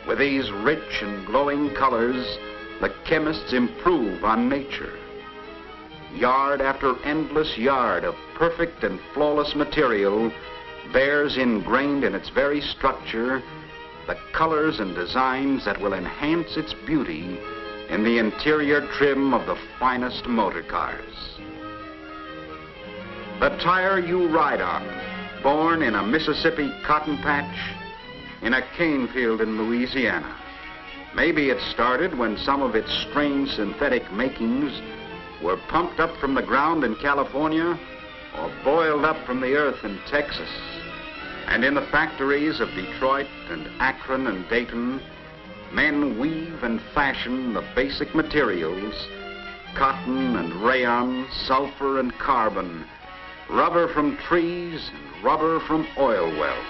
With these rich and glowing colors, the chemists improve on nature. Yard after endless yard of perfect and flawless material bears ingrained in its very structure the colors and designs that will enhance its beauty in the interior trim of the finest motor cars. The tire you ride on, born in a Mississippi cotton patch, in a cane field in Louisiana. Maybe it started when some of its strange synthetic makings were pumped up from the ground in California or boiled up from the earth in Texas. And in the factories of Detroit and Akron and Dayton, men weave and fashion the basic materials, cotton and rayon, sulfur and carbon, rubber from trees and rubber from oil wells.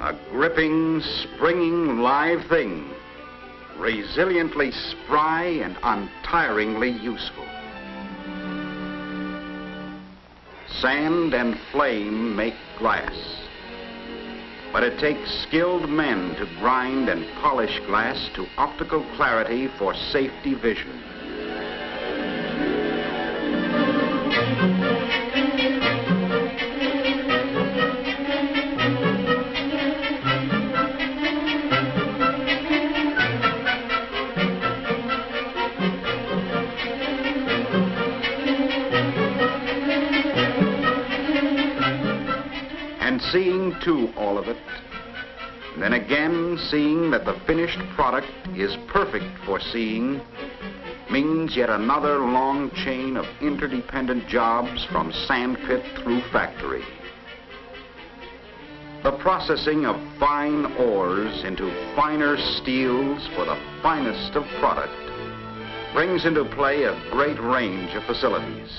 A gripping, springing, live thing, resiliently spry and untiringly useful. Sand and flame make glass, but it takes skilled men to grind and polish glass to optical clarity for safety vision. Seeing to all of it, and then again seeing that the finished product is perfect for seeing, means yet another long chain of interdependent jobs from sandpit through factory. The processing of fine ores into finer steels for the finest of product brings into play a great range of facilities.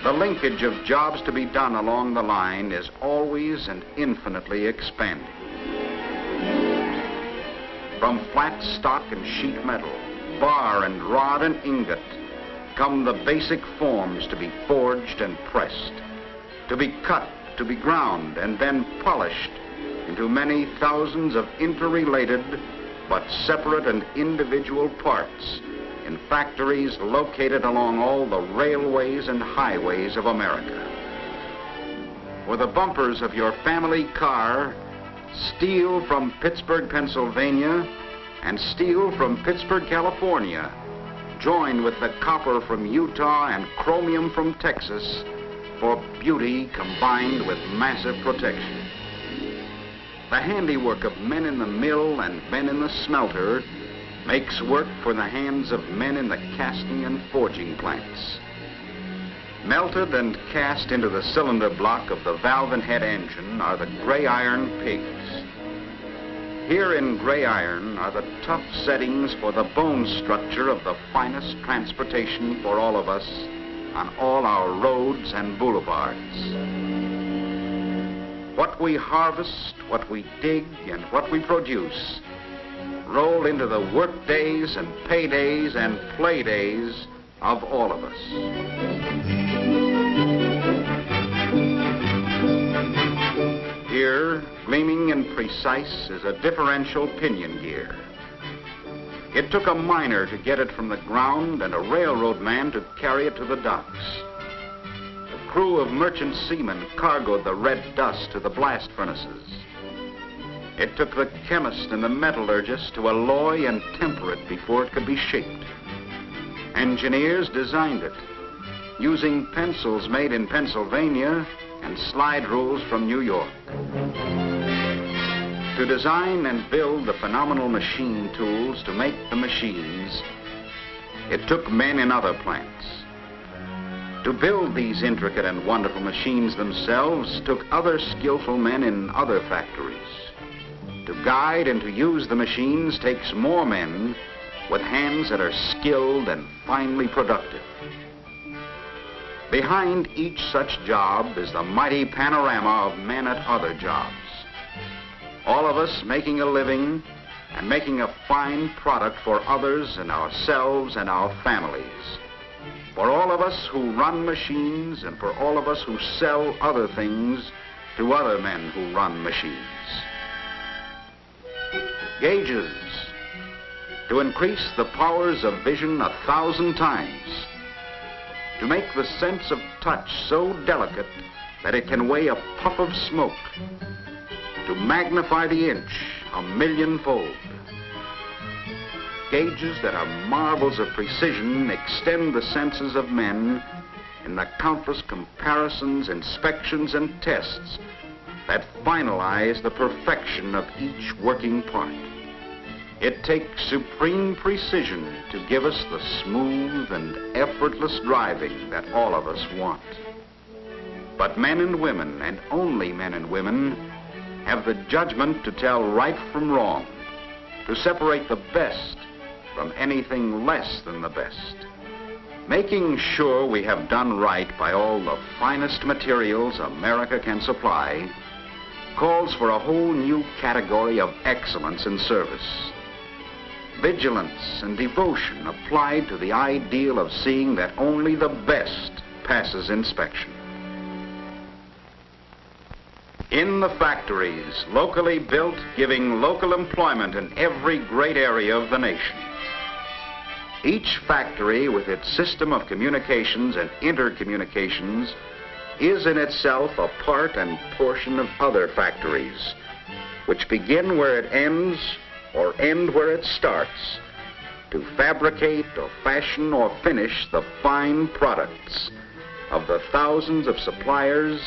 The linkage of jobs to be done along the line is always and infinitely expanding. From flat stock and sheet metal, bar and rod and ingot, come the basic forms to be forged and pressed, to be cut, to be ground, and then polished into many thousands of interrelated but separate and individual parts in factories located along all the railways and highways of America. For the bumpers of your family car, steel from Pittsburgh, Pennsylvania, and steel from Pittsburgh, California, join with the copper from Utah and chromium from Texas for beauty combined with massive protection. The handiwork of men in the mill and men in the smelter makes work for the hands of men in the casting and forging plants. Melted and cast into the cylinder block of the valve and head engine are the gray iron pigs. Here in gray iron are the tough settings for the bone structure of the finest transportation for all of us on all our roads and boulevards. What we harvest, what we dig, and what we produce roll into the work days and paydays and play days of all of us. Here, gleaming and precise, is a differential pinion gear. It took a miner to get it from the ground and a railroad man to carry it to the docks. A crew of merchant seamen cargoed the red dust to the blast furnaces. It took the chemist and the metallurgist to alloy and temper it before it could be shaped. Engineers designed it, using pencils made in Pennsylvania and slide rules from New York. To design and build the phenomenal machine tools to make the machines, it took men in other plants. To build these intricate and wonderful machines themselves took other skillful men in other factories. To guide and to use the machines takes more men with hands that are skilled and finely productive. Behind each such job is the mighty panorama of men at other jobs. All of us making a living and making a fine product for others and ourselves and our families. For all of us who run machines and for all of us who sell other things to other men who run machines. Gauges, to increase the powers of vision 1,000 times. To make the sense of touch so delicate that it can weigh a puff of smoke. To magnify the inch 1,000,000-fold. Gauges that are marvels of precision extend the senses of men in the countless comparisons, inspections, and tests that finalize the perfection of each working part. It takes supreme precision to give us the smooth and effortless driving that all of us want. But men and women, and only men and women, have the judgment to tell right from wrong, to separate the best from anything less than the best. Making sure we have done right by all the finest materials America can supply calls for a whole new category of excellence in service. Vigilance and devotion applied to the ideal of seeing that only the best passes inspection. In the factories, locally built, giving local employment in every great area of the nation. Each factory with its system of communications and intercommunications is in itself a part and portion of other factories, which begin where it ends or end where it starts, to fabricate or fashion or finish the fine products of the thousands of suppliers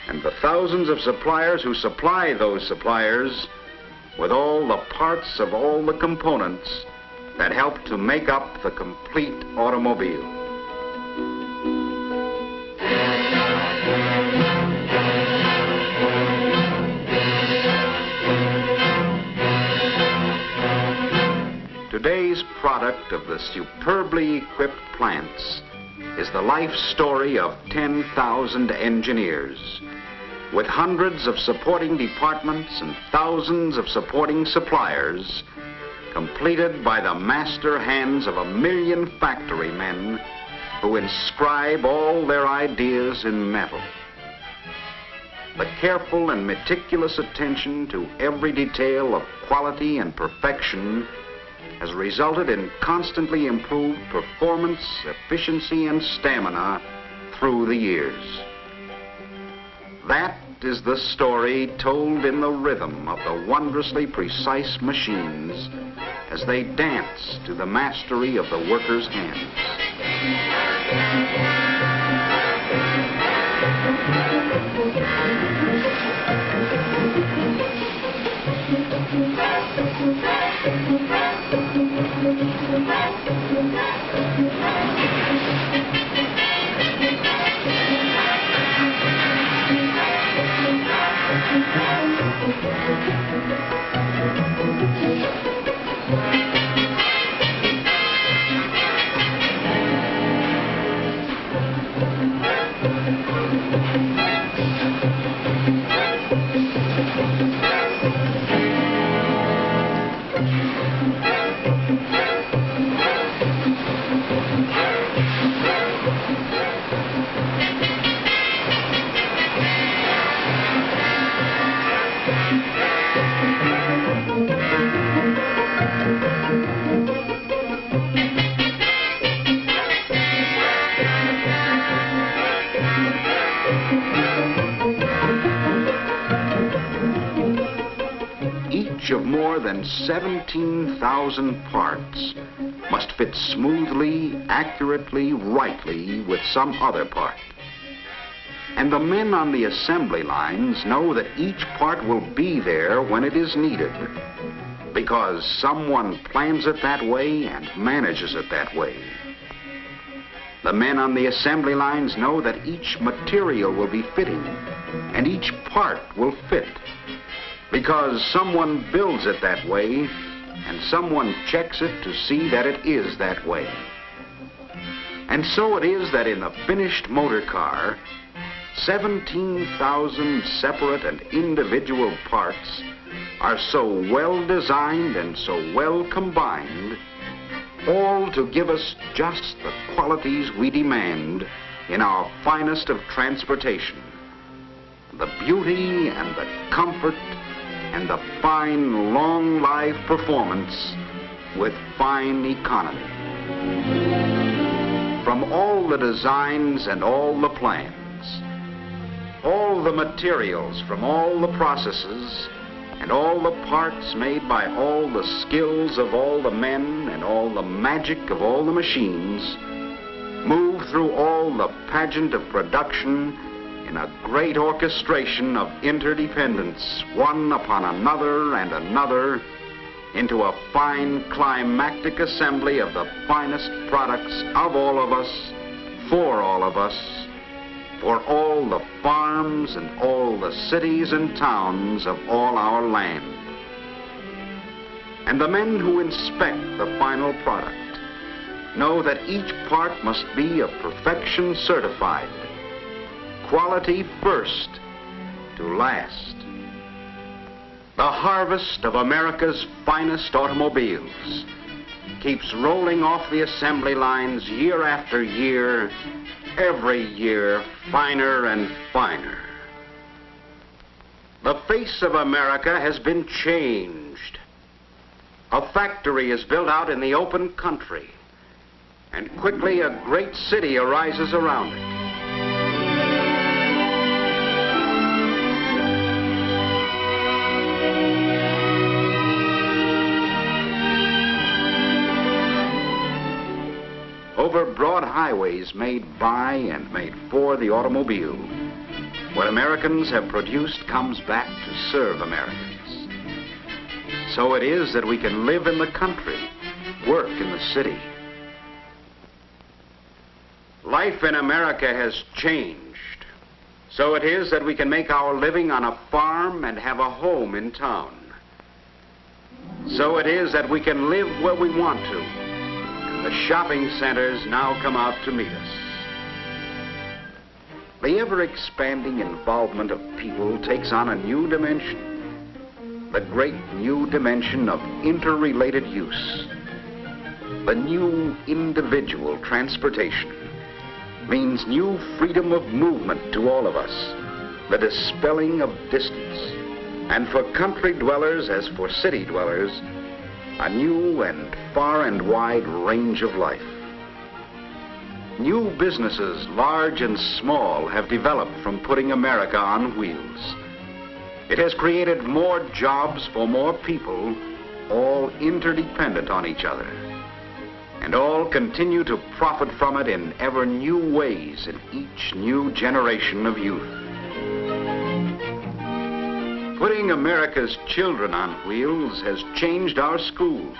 and the thousands of suppliers who supply those suppliers with all the parts of all the components that help to make up the complete automobile. Today's product of the superbly equipped plants is the life story of 10,000 engineers, with hundreds of supporting departments and thousands of supporting suppliers, completed by the master hands of 1,000,000 factory men who inscribe all their ideas in metal. The careful and meticulous attention to every detail of quality and perfection has resulted in constantly improved performance, efficiency, and stamina through the years. That is the story told in the rhythm of the wondrously precise machines as they dance to the mastery of the worker's hands. Of more than 17,000 parts must fit smoothly, accurately, rightly with some other part. And the men on the assembly lines know that each part will be there when it is needed, because someone plans it that way and manages it that way. The men on the assembly lines know that each material will be fitting and each part will fit, because someone builds it that way and someone checks it to see that it is that way. And so it is that in a finished motor car, 17,000 separate and individual parts are so well designed and so well combined, all to give us just the qualities we demand in our finest of transportation: the beauty and the comfort and the fine long life performance with fine economy. From all the designs and all the plans, all the materials from all the processes, and all the parts made by all the skills of all the men and all the magic of all the machines, move through all the pageant of production in a great orchestration of interdependence, one upon another and another, into a fine climactic assembly of the finest products of all of us, for all of us, for all the farms and all the cities and towns of all our land. And the men who inspect the final product know that each part must be of perfection certified, quality first to last. The harvest of America's finest automobiles keeps rolling off the assembly lines year after year, every year finer and finer. The face of America has been changed. A factory is built out in the open country, and quickly a great city arises around it. Over broad highways made by and made for the automobile, what Americans have produced comes back to serve Americans. So it is that we can live in the country, work in the city. Life in America has changed. So it is that we can make our living on a farm and have a home in town. So it is that we can live where we want to. The shopping centers now come out to meet us. The ever-expanding involvement of people takes on a new dimension. The great new dimension of interrelated use. The new individual transportation means new freedom of movement to all of us, the dispelling of distance, and for country dwellers as for city dwellers, a new and far and wide range of life. New businesses, large and small, have developed from putting America on wheels. It has created more jobs for more people, all interdependent on each other. And all continue to profit from it in ever new ways in each new generation of youth. Putting America's children on wheels has changed our schools.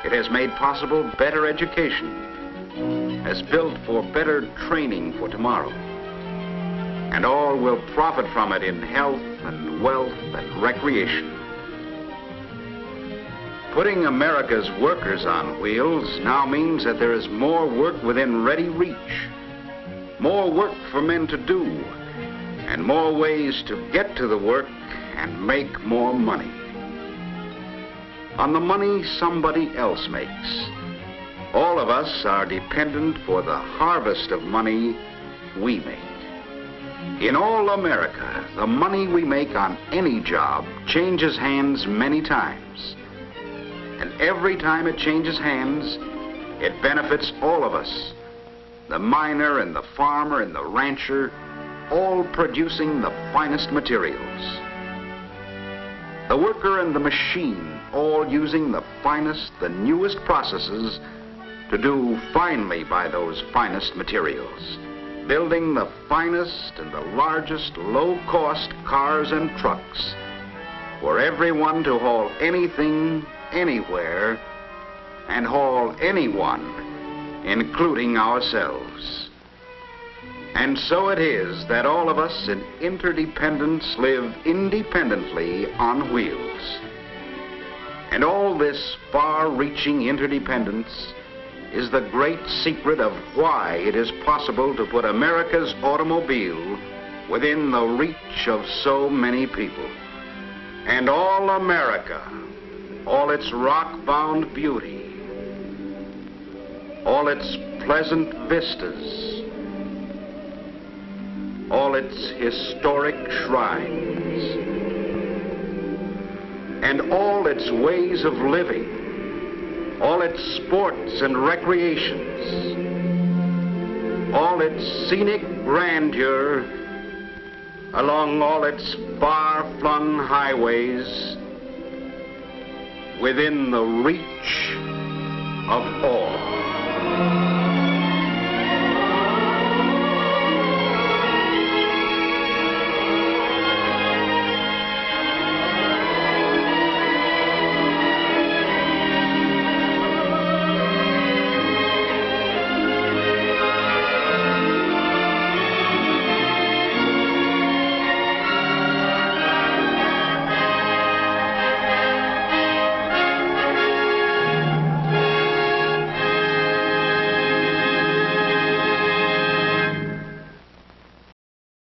It has made possible better education, has built for better training for tomorrow. And all will profit from it in health and wealth and recreation. Putting America's workers on wheels now means that there is more work within ready reach, more work for men to do, and more ways to get to the work and make more money. On the money somebody else makes. All of us are dependent for the harvest of money we make. In all America, the money we make on any job changes hands many times. And every time it changes hands, it benefits all of us. The miner and the farmer and the rancher, all producing the finest materials. The worker and the machine, all using the finest, the newest processes to do finely by those finest materials. building the finest and the largest low-cost cars and trucks for everyone to haul anything, anywhere, and haul anyone, including ourselves. And so it is that all of us in interdependence live independently on wheels. And all this far-reaching interdependence is the great secret of why it is possible to put America's automobile within the reach of so many people. And all America, all its rock-bound beauty, all its pleasant vistas, all its historic shrines, and all its ways of living, all its sports and recreations, all its scenic grandeur along all its far-flung highways within the reach of all.